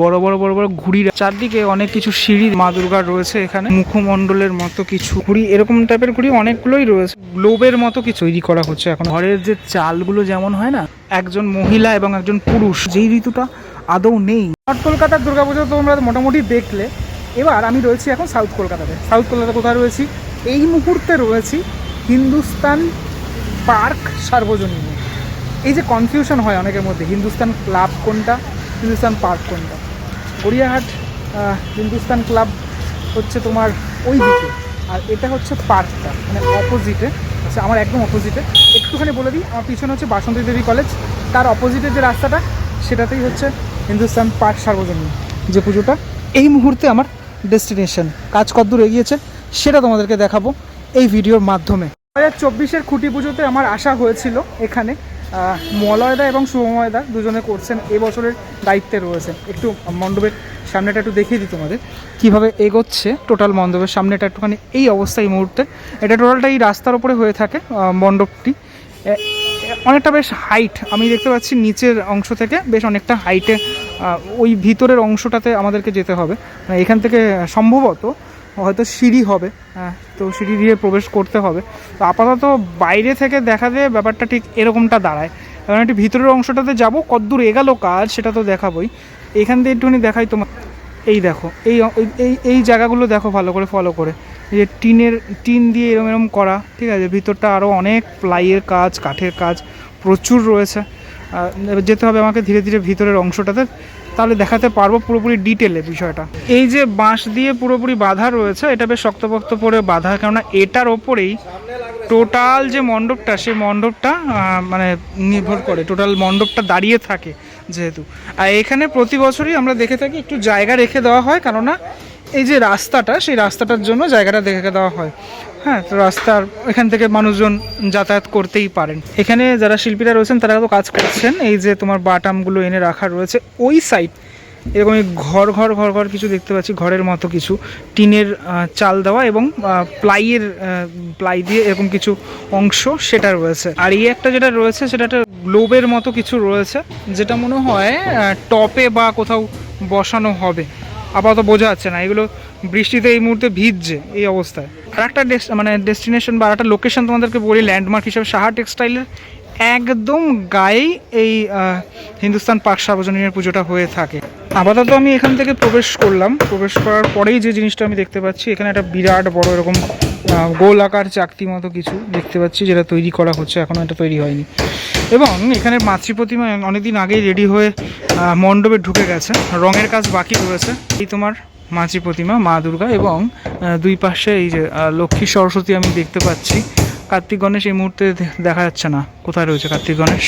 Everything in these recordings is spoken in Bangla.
বড় বড় বড় বড় ঘুড়ি, চারদিকে অনেক কিছু সিঁড়ি, মা দুর্গার রয়েছে এখানে মুখমণ্ডলের মতো কিছু ঘুড়ি, এরকম টাইপের ঘুড়ি অনেকগুলোই রয়েছে। গ্লোবের মতো কিছু তৈরি করা হচ্ছে এখন। ঘরের যে চালগুলো যেমন হয় না, একজন মহিলা এবং একজন পুরুষ, যেই ঋতুটা আদৌ নেই। নর্থ কলকাতার দুর্গাপুজো তো তোমরা মোটামুটি দেখলে। এবার আমি রয়েছি এখন সাউথ কলকাতাতে। সাউথ কলকাতা কোথায় রয়েছি? এই মুহূর্তে রয়েছি হিন্দুস্তান পার্ক সার্বজনীনে। এই যে কনফিউশন হয় অনেকের মধ্যে, হিন্দুস্তান ক্লাব কোনটা, হিন্দুস্তান পার্ক কোনটা। গড়িয়াহাট হিন্দুস্তান ক্লাব হচ্ছে তোমার ওই দিকে, আর এটা হচ্ছে পার্কটা, মানে অপোজিটে। আচ্ছা, আমার একদম অপোজিটে। একটুখানি বলে দিই, আমার পিছনে হচ্ছে বাসন্তী দেবী কলেজ, তার অপোজিটের যে রাস্তাটা সেটাতেই হচ্ছে হিন্দুস্তান পার্ক সার্বজনীন, যে পুজোটা। এই মুহূর্তে আমার ডেস্টিনেশন, কাজ কতদূর এগিয়েছে সেটা তোমাদেরকে দেখাবো এই ভিডিওর মাধ্যমে। 2024-এর খুঁটি পুজোতে আমার আসা হয়েছিল এখানে। মলয়দা এবং শুভময়দা দুজনে করছেন, এবছরের দায়িত্বে রয়েছে। একটু মণ্ডপের সামনেটা একটু দেখিয়ে দিই তোমাদের কীভাবে এগোচ্ছে টোটাল মণ্ডপের সামনেটা। একটুখানি এই অবস্থা এই মুহূর্তে। এটা টোটালটা এই রাস্তার ওপরে হয়ে থাকে মণ্ডপটি। অনেকটা বেশ হাইট আমি দেখতে পাচ্ছি, নিচের অংশ থেকে বেশ অনেকটা হাইটে ওই ভিতরের অংশটাতে আমাদেরকে যেতে হবে। এখান থেকে সম্ভবত হয়তো সিঁড়ি হবে, তো সিঁড়ি দিয়ে প্রবেশ করতে হবে। তো আপাতত বাইরে থেকে দেখা দিয়ে ব্যাপারটা ঠিক এরকমটা দাঁড়ায়। কারণ একটি ভিতরের অংশটাতে যাব, কতদূর এগালো কাজ সেটা তো দেখাবোই। এখান দিয়ে একটুখানি দেখাই তোমার। এই দেখো, এই এই জায়গাগুলো দেখো ভালো করে ফলো করে, এই যে টিন দিয়ে এরম এরম করা, ঠিক আছে। ভিতরটা আরও অনেক প্লাইয়ের কাজ, কাঠের কাজ প্রচুর রয়েছে। যেতে হবে আমাকে ধীরে ধীরে ভিতরের অংশটাতে, তাহলে দেখাতে পারবো পুরোপুরি ডিটেলে বিষয়টা। এই যে বাঁশ দিয়ে পুরোপুরি বাঁধা রয়েছে, এটা বেশ শক্তপোক্ত করে বাঁধা, কেননা এটার ওপরেই টোটাল যে মণ্ডপটা, সেই মণ্ডপটা মানে নির্ভর করে, টোটাল মণ্ডপটা দাঁড়িয়ে থাকে যেহেতু। আর এখানে প্রতি বছরই আমরা দেখে থাকি একটু জায়গা রেখে দেওয়া হয়, কেননা এই যে রাস্তাটা, সেই রাস্তাটার জন্য জায়গাটা রেখে দেওয়া হয়। হ্যাঁ, তো রাস্তার এখান থেকে মানুষজন যাতায়াত করতেই পারেন। এখানে যারা শিল্পীরা রয়েছেন তারা তো কাজ করছেন। এই যে তোমার বাটামগুলো এনে রাখা রয়েছে ওই সাইড, এরকম ঘর ঘর ঘর ঘর কিছু দেখতে পাচ্ছি, ঘরের মতো কিছু টিনের চাল দেওয়া এবং প্লাই দিয়ে এরকম কিছু অংশ সেটা রয়েছে। আর এই একটা যেটা রয়েছে সেটা একটা গ্লোবের মতো কিছু রয়েছে, যেটা মনে হয় টপে বা কোথাও বসানো হবে, আপাতত বোঝা যাচ্ছে না। এগুলো বৃষ্টিতে এই মুহূর্তে ভিজছে এই অবস্থায়। আর একটা মানে ডেস্টিনেশন বা একটা লোকেশন তোমাদেরকে বলি, ল্যান্ডমার্ক হিসেবে সাহা টেক্সটাইলের একদম গায়েই এই হিন্দুস্তান পার্ক সার্বজনীনের পুজোটা হয়ে থাকে। আপাতত আমি এখান থেকে প্রবেশ করলাম। প্রবেশ করার পরেই যে জিনিসটা আমি দেখতে পাচ্ছি, এখানে একটা বিরাট বড় এরকম গোল আকার চাকতি মতো কিছু দেখতে পাচ্ছি, যেটা তৈরি করা হচ্ছে, এখনও এটা তৈরি হয়নি। এবং এখানে মাতৃ প্রতিমা অনেকদিন আগেই রেডি হয়ে মণ্ডপে ঢুকে গেছে, রঙের কাজ বাকি রয়েছে। এই তোমার মাতৃ প্রতিমা মা দুর্গা, এবং দুই পাশে এই যে লক্ষ্মী সরস্বতী আমি দেখতে পাচ্ছি। কার্তিক গণেশ এই মুহূর্তে দেখা যাচ্ছে না, কোথায় রয়েছে কার্তিক গণেশ,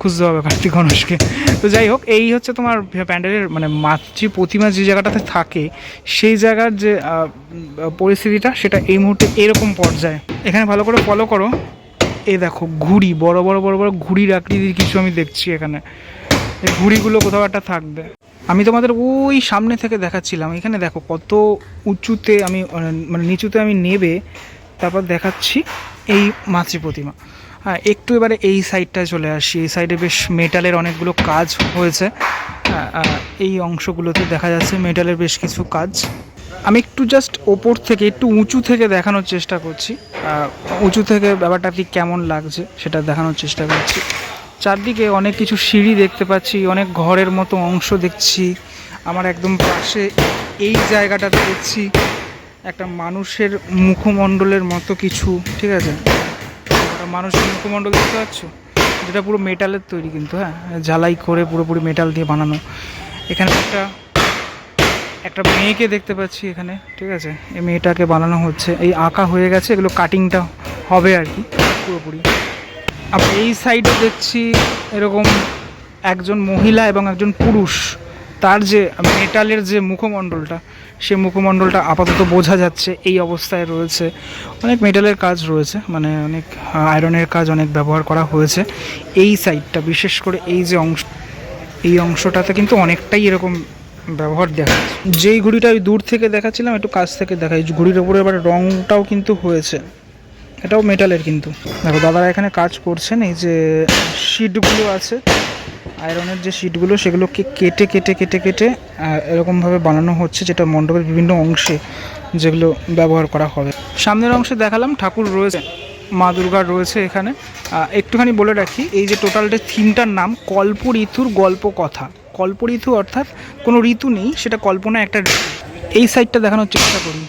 খুঁজতে হবে কার্তিক গণেশকে। তো যাই হোক, এই হচ্ছে তোমার প্যান্ডেলের মানে মাতৃ প্রতিমা যে জায়গাটাতে থাকে, সেই জায়গার যে পরিস্থিতিটা সেটা এই মুহূর্তে এরকম পর্যায়ে। এখানে ভালো করে ফলো করো, এই দেখো ঘুড়ি, বড় বড় বড় বড় ঘুড়ির আকৃতির কিছু আমি দেখছি এখানে। এই ঘুড়িগুলো কোথাও একটা থাকবে। আমি তোমাদের ওই সামনে থেকে দেখাচ্ছিলাম, এখানে দেখো কত উঁচুতে আমি মানে নিচুতে আমি নেবে তারপর দেখাচ্ছি এই মাতৃ প্রতিমা। হ্যাঁ, একটু এবারে এই সাইডটায় চলে আসি। এই সাইডে বেশ মেটালের অনেকগুলো কাজ হয়েছে। এই অংশগুলোতে দেখা যাচ্ছে মেটালের বেশ কিছু কাজ। আমি একটু জাস্ট ওপর থেকে একটু উঁচু থেকে দেখানোর চেষ্টা করছি, উঁচু থেকে ব্যাপারটা ঠিক কেমন লাগছে সেটা দেখানোর চেষ্টা করছি। চারদিকে অনেক কিছু সিঁড়ি দেখতে পাচ্ছি, অনেক ঘরের মতো অংশ দেখছি। আমার একদম পাশে এই জায়গাটাতে দেখছি একটা মানুষের মুখমণ্ডলের মতো কিছু, ঠিক আছে, মানুষের মুখমণ্ডল দেখতে পাচ্ছ, যেটা পুরো মেটালের তৈরি কিন্তু, হ্যাঁ, ঝালাই করে পুরোপুরি মেটাল দিয়ে বানানো। এখানে একটা মেয়েকে দেখতে পাচ্ছি এখানে, ঠিক আছে, এই মেয়েটাকে বানানো হচ্ছে, এই আঁকা হয়ে গেছে, এগুলো কাটিংটা হবে আর কি পুরোপুরি। আবার এই সাইডে দেখছি এরকম একজন মহিলা এবং একজন পুরুষ, তার যে মেটালের যে মুখমণ্ডলটা, সে মুখমণ্ডলটা আপাতত বোঝা যাচ্ছে এই অবস্থায় রয়েছে। অনেক মেটালের কাজ রয়েছে, মানে অনেক আয়রনের কাজ অনেক ব্যবহার করা হয়েছে। এই সাইডটা বিশেষ করে এই যে এই অংশটাতে কিন্তু অনেকটাই এরকম ব্যবহার দেখা যাচ্ছে। যেই ঘুড়িটা আমি দূর থেকে দেখাচ্ছিলাম, একটু কাছ থেকে দেখাই, ঘুড়ির ওপরে এবার রঙটাও কিন্তু হয়েছে, এটাও মেটালের কিন্তু। দেখো দাদারা এখানে কাজ করছেন, এই যে শিটগুলো আছে আয়রনের যে শিটগুলো সেগুলোকে কেটে কেটে কেটে কেটে এরকমভাবে বানানো হচ্ছে, যেটা মণ্ডপের বিভিন্ন অংশে যেগুলো ব্যবহার করা হবে। সামনের অংশে দেখালাম ঠাকুর রয়েছে, মা দুর্গার রয়েছে এখানে। একটুখানি বলে রাখি, এই যে টোটালটা থিমটার নাম কল্প ঋতুর গল্প কথা। কল্প ঋতু অর্থাৎ কোনো ঋতু নেই, সেটা কল্পনা একটা ঋতু। এই সাইডটা দেখানোর চেষ্টা করি,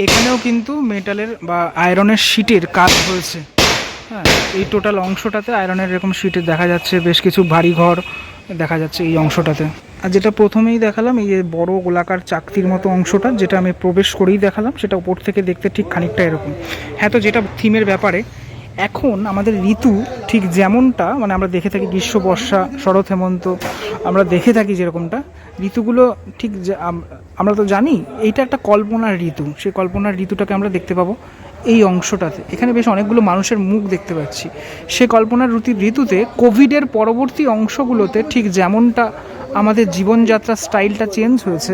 এখানেও কিন্তু মেটালের বা আয়রনের শিটের কাজ হয়েছে। হ্যাঁ, এই টোটাল অংশটাতে আয়রনের এরকম শিটের দেখা যাচ্ছে, বেশ কিছু ভারী ঘর দেখা যাচ্ছে এই অংশটাতে। আর যেটা প্রথমেই দেখালাম, এই যে বড় গোলাকার চাকতির মতো অংশটা, যেটা আমি প্রবেশ করেই দেখালাম, সেটা উপর থেকে দেখতে ঠিক খানিকটা এরকম। হ্যাঁ, তো যেটা থিমের ব্যাপারে, এখন আমাদের ঋতু ঠিক যেমনটা মানে আমরা দেখে থাকি, গ্রীষ্ম, বর্ষা, শরৎ, হেমন্ত, আমরা দেখে থাকি যেরকমটা ঋতুগুলো, ঠিক আমরা তো জানি এইটা একটা কল্পনার ঋতু। সেই কল্পনার ঋতুটাকে আমরা দেখতে পাবো এই অংশটাতে। এখানে বেশ অনেকগুলো মানুষের মুখ দেখতে পাচ্ছি। সে কল্পনার ঋতুতে কোভিডের পরবর্তী অংশগুলোতে ঠিক যেমনটা আমাদের জীবনযাত্রার স্টাইলটা চেঞ্জ হয়েছে,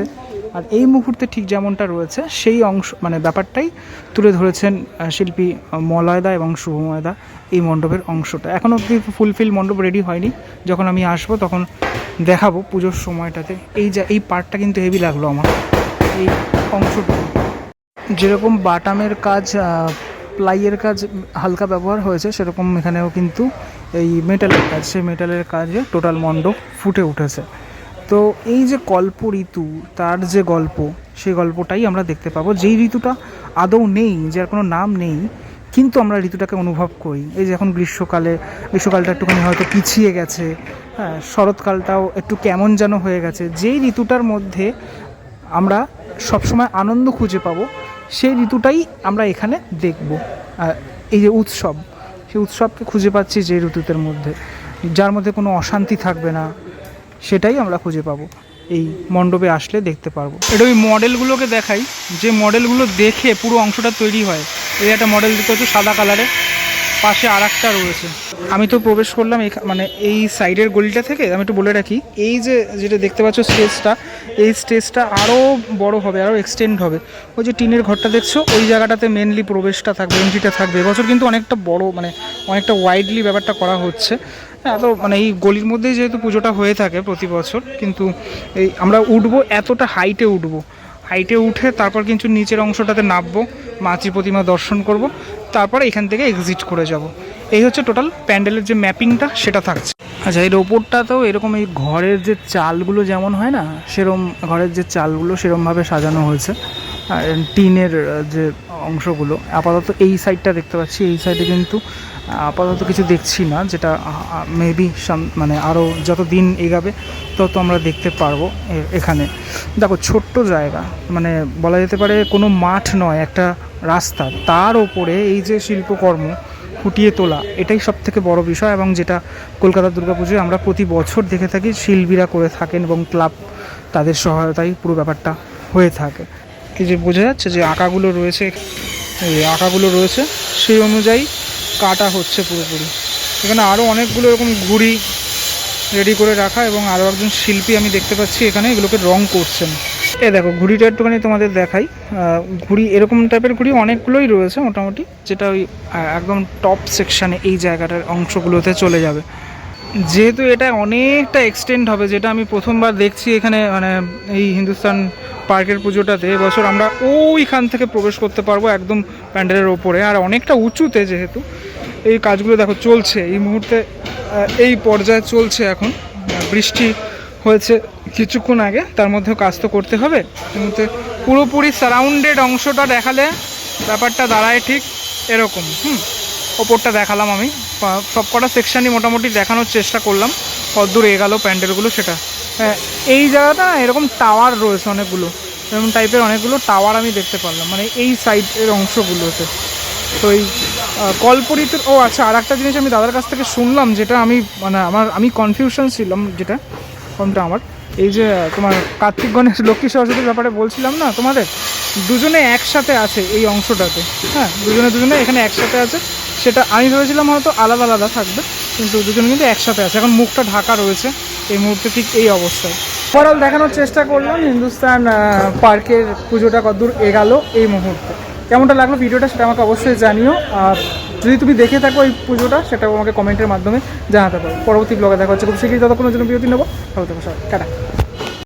আর এই মুহূর্তে ঠিক যেমনটা রয়েছে সেই অংশ মানে ব্যাপারটাই তুলে ধরেছেন শিল্পী মলয়দা এবং শুভময়দা এই মণ্ডপের অংশটা। এখনও অবধি ফুলফিল মণ্ডপ রেডি হয়নি, যখন আমি আসবো তখন দেখাবো পুজোর সময়টাতে। এই পার্টটা কিন্তু হেভি লাগলো আমার, এই অংশটা। যেরকম বাটামের কাজ, প্লাইয়ের কাজ হালকা ব্যবহার হয়েছে, সেরকম এখানেও কিন্তু এই মেটালের কাজ, সেই মেটালের কাজে টোটাল মণ্ডপ ফুটে উঠেছে। তো এই যে কল্প ঋতু, তার যে গল্প, সেই গল্পটাই আমরা দেখতে পাবো। যেই ঋতুটা আদৌ নেই, যার কোনো নাম নেই, কিন্তু আমরা ঋতুটাকে অনুভব করি। এই যে এখন গ্রীষ্মকালটা একটুখানি হয়তো পিছিয়ে গেছে, হ্যাঁ, শরৎকালটাও একটু কেমন যেন হয়ে গেছে। যেই ঋতুটার মধ্যে আমরা সবসময় আনন্দ খুঁজে পাবো, সেই ঋতুটাই আমরা এখানে দেখব। এই যে উৎসব, সেই উৎসবকে খুঁজে পাচ্ছি যে ঋতুদের মধ্যে, যার মধ্যে কোনো অশান্তি থাকবে না, সেটাই আমরা খুঁজে পাবো। এই মণ্ডপে আসলে দেখতে পারবো। এটা ওই মডেলগুলোকে দেখাই, যে মডেলগুলো দেখে পুরো অংশটা তৈরি হয়। এই একটা মডেল দিতে হচ্ছে সাদা কালারের, পাশে আর একটা রয়েছে। আমি তো প্রবেশ করলাম মানে এই সাইডের গলিটা থেকে। আমি একটু বলে রাখি, এই যে যেটা দেখতে পাচ্ছ স্টেজটা, এই স্টেজটা আরও বড় হবে, আরও এক্সটেন্ড হবে। ওই যে টিনের ঘরটা দেখছো, ওই জায়গাটাতে মেনলি প্রবেশটা থাকবে, এন্ট্রিটা থাকবে। এবছর কিন্তু অনেকটা বড়, মানে অনেকটা ওয়াইডলি ব্যাপারটা করা হচ্ছে। এত মানে এই গলির মধ্যেই যেহেতু পুজোটা হয়ে থাকে প্রতি বছর, কিন্তু এই আমরা উঠবো, এতটা হাইটে উঠে তারপর কিন্তু নিচের অংশটাতে নামবো, মাতৃ প্রতিমা দর্শন করব, তারপরে এখান থেকে এক্সিট করে যাব। এই হচ্ছে টোটাল প্যান্ডেলের যে ম্যাপিংটা, সেটা থাকছে। আচ্ছা, এর ওপরটাতেও এরকম এই ঘরের যে চালগুলো যেমন হয় না, সেরম ঘরের যে চালগুলো সেরমভাবে সাজানো হয়েছে। আর টিনের যে অংশগুলো আপাতত এই সাইডটা দেখতে পাচ্ছি, এই সাইডে কিন্তু আপাতত কিছু দেখছি না, যেটা মেবি মানে আরও যত দিন এগাবে তত আমরা দেখতে পারবো। এখানে দেখো ছোট্ট জায়গা, মানে বলা যেতে পারে কোনো মাঠ নয়, একটা রাস্তা, তার ওপরে এই যে শিল্পকর্ম ফুটিয়ে তোলা, এটাই সব থেকে বড় বিষয়। এবং যেটা কলকাতা দুর্গাপুজোয় আমরা প্রতি বছর দেখে থাকি, শিল্পীরা করে থাকেন এবং ক্লাব তাদের সহায়তায় পুরো ব্যাপারটা হয়ে থাকে। এই যে বোঝা যাচ্ছে যে আঁকাগুলো রয়েছে, এই আঁকাগুলো রয়েছে, সেই অনুযায়ী কাটা হচ্ছে পুরোপুরি। এখানে আরও অনেকগুলো এরকম ঘুড়ি রেডি করে রাখা, এবং আরও একজন শিল্পী আমি দেখতে পাচ্ছি এখানে এগুলোকে রং করছেন। দেখো ঘুড়িটা একটুখানি তোমাদের দেখাই। ঘুড়ি এরকম টাইপের ঘুড়ি অনেকগুলোই রয়েছে মোটামুটি, যেটা ওই একদম টপ সেকশানে এই জায়গাটার অংশগুলোতে চলে যাবে। যেহেতু এটা অনেকটা এক্সটেন্ড হবে, যেটা আমি প্রথমবার দেখছি এখানে, মানে এই হিন্দুস্তান পার্কের পুজোটাতে এবছর আমরা ওইখান থেকে প্রবেশ করতে পারবো একদম প্যান্ডেলের ওপরে, আর অনেকটা উঁচুতে। যেহেতু এই কাজগুলো দেখো চলছে এই মুহূর্তে, এই পর্যায়ে চলছে এখন। বৃষ্টি হয়েছে কিছুক্ষণ আগে, তার মধ্যেও কাজ তো করতে হবে। কিন্তু পুরোপুরি সারাউন্ডেড অংশটা দেখালে ব্যাপারটা দাঁড়ায় ঠিক এরকম। ওপরটা দেখালাম আমি, সব কটা সেকশানই মোটামুটি দেখানোর চেষ্টা করলাম, কতদূর এগোলো প্যান্ডেলগুলো সেটা। এই জায়গাটা এরকম টাওয়ার রয়েছে অনেকগুলো, এরকম টাইপের অনেকগুলো টাওয়ার আমি দেখতে পারলাম, মানে এই সাইডের অংশগুলোতে। তো এই কল্প ঋতুর আচ্ছা, আর একটা জিনিস আমি দাদার কাছ থেকে শুনলাম, যেটা আমি মানে আমি কনফিউশন ছিলাম, যেটা কোনটা আমার, এই যে তোমার কার্তিক গণেশ লক্ষ্মী সরস্বতীর ব্যাপারে বলছিলাম না তোমাদের, দুজনে একসাথে আছে এই অংশটাতে। হ্যাঁ, দুজনে এখানে একসাথে আছে। সেটা আমি ভেবেছিলাম হয়তো আলাদা আলাদা থাকবে, কিন্তু দুজনে কিন্তু একসাথে আছে। এখন মুখটা ঢাকা রয়েছে এই মুহূর্তে, ঠিক এই অবস্থায়। ওভারঅল দেখানোর চেষ্টা করলাম হিন্দুস্তান পার্কের পুজোটা কতদূর এগালো এই মুহূর্তে। কেমনটা লাগলো ভিডিওটা সেটা আমাকে অবশ্যই জানিও। আর যদি তুমি দেখে থাকো এই পুজোটা, সেটাও আমাকে কমেন্টের মাধ্যমে জানাতে পারো। পরবর্তী ব্লগে দেখা হচ্ছে খুব শীঘ্রই, ততক্ষণের জন্য বিরতি নেবো। ভালো থাকো সবাই, টাটা।